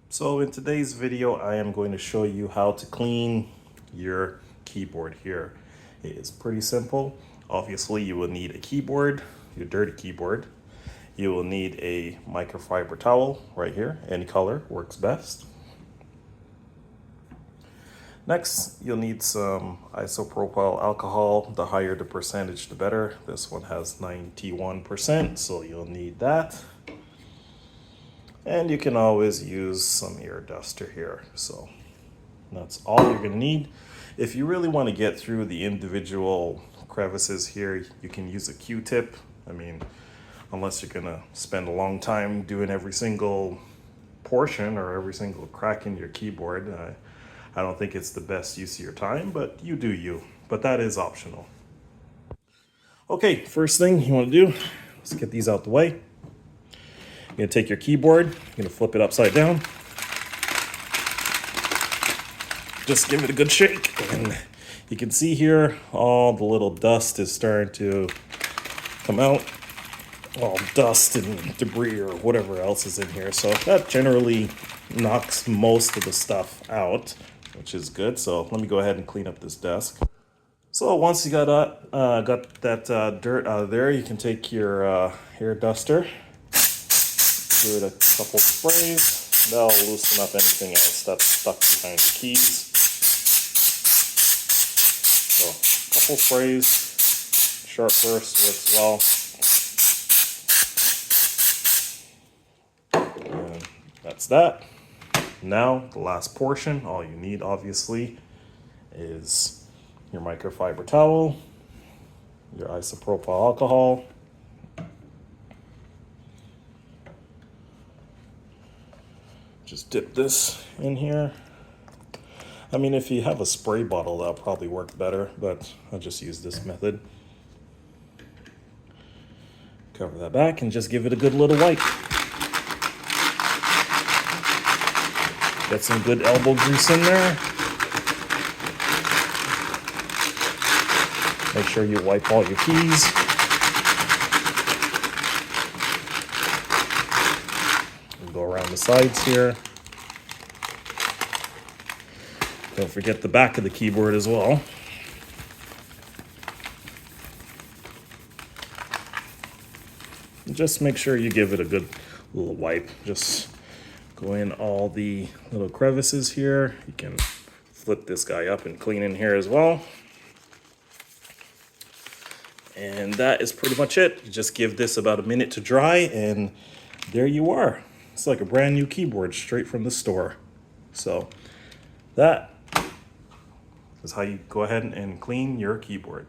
So in today's video, I am going to show you how to clean your keyboard here. It is pretty simple. Obviously, you will need a keyboard, your dirty keyboard. You will need a microfiber towel right here. Any color works best. Next, you'll need some isopropyl alcohol. The higher the percentage, the better. This one has 91%, so you'll need that. And you can always use some ear duster here. So that's all you're gonna need. If you really want to get through the individual crevices here, you can use a Q-tip. I mean, unless you're gonna spend a long time doing every single portion or every single crack in your keyboard, I don't think it's the best use of your time, but you do you. But that is optional. Okay, first thing you want to do, let's get these out the way. You're gonna take your keyboard, you're gonna flip it upside down. Just give it a good shake, and you can see here all the little dust is starting to come out. All dust and debris or whatever else is in here. So that generally knocks most of the stuff out, which is good. So let me go ahead and clean up this desk. So once you got that dirt out of there, you can take your hair duster. Give it a couple sprays. That'll loosen up anything else that's stuck behind the keys. So a couple sprays. Sharp burst works well. And that's that. Now the last portion, all you need obviously is your microfiber towel, your isopropyl alcohol, just dip this in here. I mean, if you have a spray bottle, that'll probably work better, but I'll just use this method. Cover that back and just give it a good little wipe. Get some good elbow grease in there. Make sure you wipe all your keys. Go around the sides here. Don't forget the back of the keyboard as well. Just make sure you give it a good little wipe. Just go in all the little crevices here. You can flip this guy up and clean in here as well. And that is pretty much it. You just give this about a minute to dry and there you are. It's like a brand new keyboard straight from the store. So that is how you go ahead and clean your keyboard.